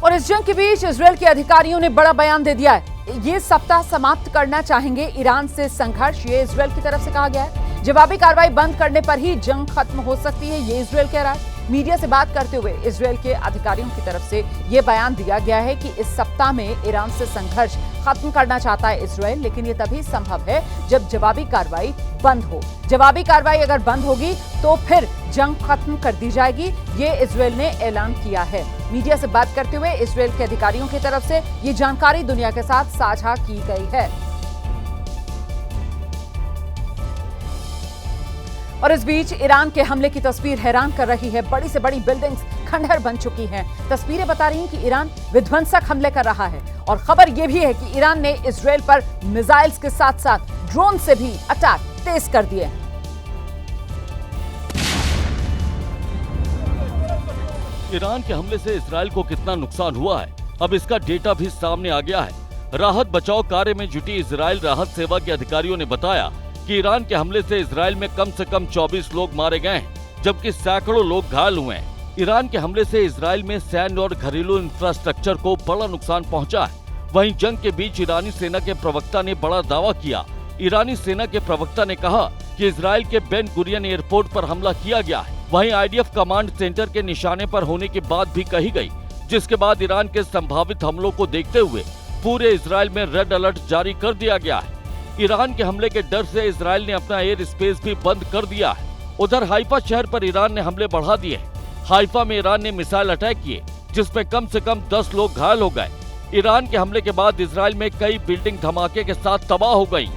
और इस जंग के बीच इजरायल के अधिकारियों ने बड़ा बयान दे दिया है। ये सप्ताह समाप्त करना चाहेंगे ईरान से संघर्ष, ये इजरायल की तरफ से कहा गया है। जवाबी कार्रवाई बंद करने पर ही जंग खत्म हो सकती है, ये इजरायल कह रहा है। मीडिया से बात करते हुए इजरायल के अधिकारियों की तरफ से यह बयान दिया गया है कि इस सप्ताह में ईरान से संघर्ष खत्म करना चाहता है इजरायल, लेकिन यह तभी संभव है जब जवाबी कार्रवाई बंद हो। जवाबी कार्रवाई अगर बंद होगी तो फिर जंग खत्म कर दी जाएगी, ये इजरायल ने ऐलान किया है। मीडिया से बात करते हुए इजरायल के अधिकारियों की तरफ से ये जानकारी दुनिया के साथ साझा की गई है। और इस बीच ईरान के हमले की तस्वीर हैरान कर रही है। बड़ी से बड़ी बिल्डिंग्स खंडहर बन चुकी हैं। तस्वीरें बता रही हैं कि ईरान विध्वंसक हमले कर रहा है और खबर यह भी है कि ईरान ने इजरायल पर मिसाइल्स के साथ साथ ड्रोन से भी अटैक तेज कर दिए। ईरान के हमले से इजरायल को कितना नुकसान हुआ है, अब इसका डेटा भी सामने आ गया है। राहत बचाव कार्य में जुटी इजरायल राहत सेवा के अधिकारियों ने बताया कि ईरान के हमले से इजरायल में कम से कम 24 लोग मारे गए हैं, जबकि सैकड़ों लोग घायल हुए हैं। ईरान के हमले से इजरायल में सैन्य और घरेलू इंफ्रास्ट्रक्चर को बड़ा नुकसान पहुंचा है। वहीं जंग के बीच ईरानी सेना के प्रवक्ता ने बड़ा दावा किया। ईरानी सेना के प्रवक्ता ने कहा कि इजरायल के बेन गुरियन एयरपोर्ट पर हमला किया गया है। वहीं आईडीएफ कमांड सेंटर के निशाने पर होने की बात भी कही गई, जिसके बाद ईरान के संभावित हमलों को देखते हुए पूरे इजरायल में रेड अलर्ट जारी कर दिया गया है। ईरान के हमले के डर से इजरायल ने अपना एयर स्पेस भी बंद कर दिया है। उधर हाइफा शहर पर ईरान ने हमले बढ़ा दिए हैं। हाइफा में ईरान ने मिसाइल अटैक किए, जिसमें कम से कम 10 लोग घायल हो गए। ईरान के हमले के बाद इजरायल में कई बिल्डिंग धमाके के साथ तबाह हो गई।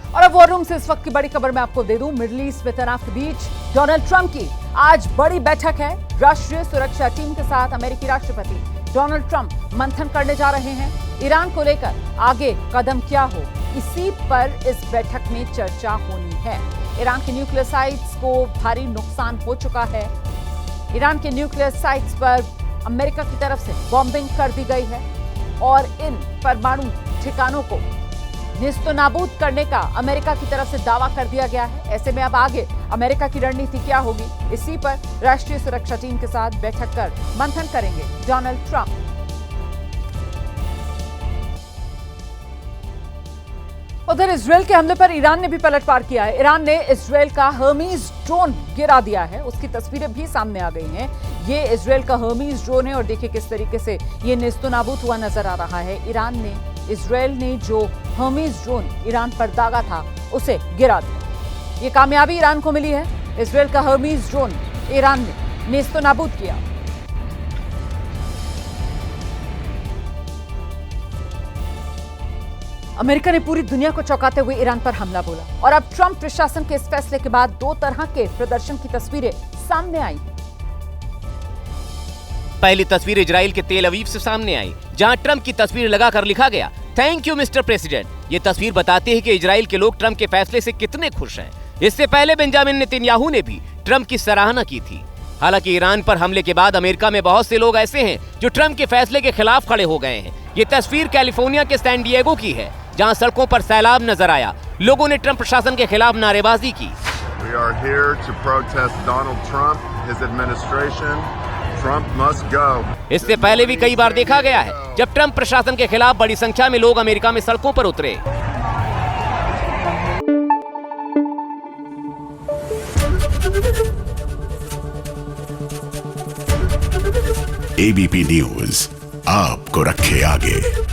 और अब वॉर रूम से इस वक्त की बड़ी खबर मैं आपको दे दूं। मिडिल ईस्ट में तनाव के बीच डोनाल्ड ट्रंप की आज बड़ी बैठक है। राष्ट्रीय सुरक्षा टीम के साथ अमेरिकी राष्ट्रपति डोनाल्ड ट्रंप मंथन करने जा रहे हैं। ईरान को लेकर आगे कदम क्या हो, इसी पर इस बैठक में चर्चा होनी है। ईरान के न्यूक्लियर साइट्स को भारी नुकसान हो चुका है। ईरान के न्यूक्लियर साइट्स पर अमेरिका की तरफ से बॉम्बिंग कर दी गई है और इन परमाणु ठिकानों को नेस्तनाबूद करने का अमेरिका की तरफ से दावा कर दिया गया है। ऐसे में अब आगे अमेरिका की रणनीति क्या होगी, इसी पर राष्ट्रीय सुरक्षा टीम के साथ बैठक कर मंथन करेंगे डोनाल्ड ट्रंप। उधर इजरायल के हमले पर ईरान ने भी पलटवार किया है। ईरान ने इजरायल का हर्मीज ड्रोन गिरा दिया है, उसकी तस्वीरें भी सामने आ गई हैं। ये इजरायल का हर्मीज ड्रोन है और देखिए किस तरीके से ये नेस्तनाबूद हुआ नजर आ रहा है। इजरायल ने जो हर्मीज ड्रोन ईरान पर दागा था उसे गिरा दिया। ये कामयाबी ईरान को मिली है। इजरायल का हर्मीज ड्रोन ईरान ने नेस्तनाबूद किया। अमेरिका ने पूरी दुनिया को चौंकाते हुए ईरान पर हमला बोला और अब ट्रंप प्रशासन के इस फैसले के बाद दो तरह के प्रदर्शन की तस्वीरें सामने आई। पहली तस्वीर इजराइल के तेल अवीव से सामने आई, जहां ट्रंप की तस्वीर लगाकर लिखा गया थैंक यू मिस्टर प्रेसिडेंट। ये तस्वीर बताती है कि इजराइल के लोग ट्रंप के फैसले से कितने खुश हैं। इससे पहले बेंजामिन नेतन्याहू ने भी ट्रंप की सराहना की थी। हालांकि ईरान पर हमले के बाद अमेरिका में बहुत से लोग ऐसे हैं जो ट्रंप के फैसले के खिलाफ खड़े हो गए हैं। ये तस्वीर कैलिफोर्निया के सैन डिएगो की है, जहां सड़कों पर सैलाब नजर आया। लोगों ने ट्रंप प्रशासन के खिलाफ नारेबाजी की। We are here to protest Donald Trump, his administration. Trump must go. इससे पहले भी कई बार देखा गया है जब ट्रंप प्रशासन के खिलाफ बड़ी संख्या में लोग अमेरिका में सड़कों पर उतरे। एबीपी न्यूज आपको रखे आगे।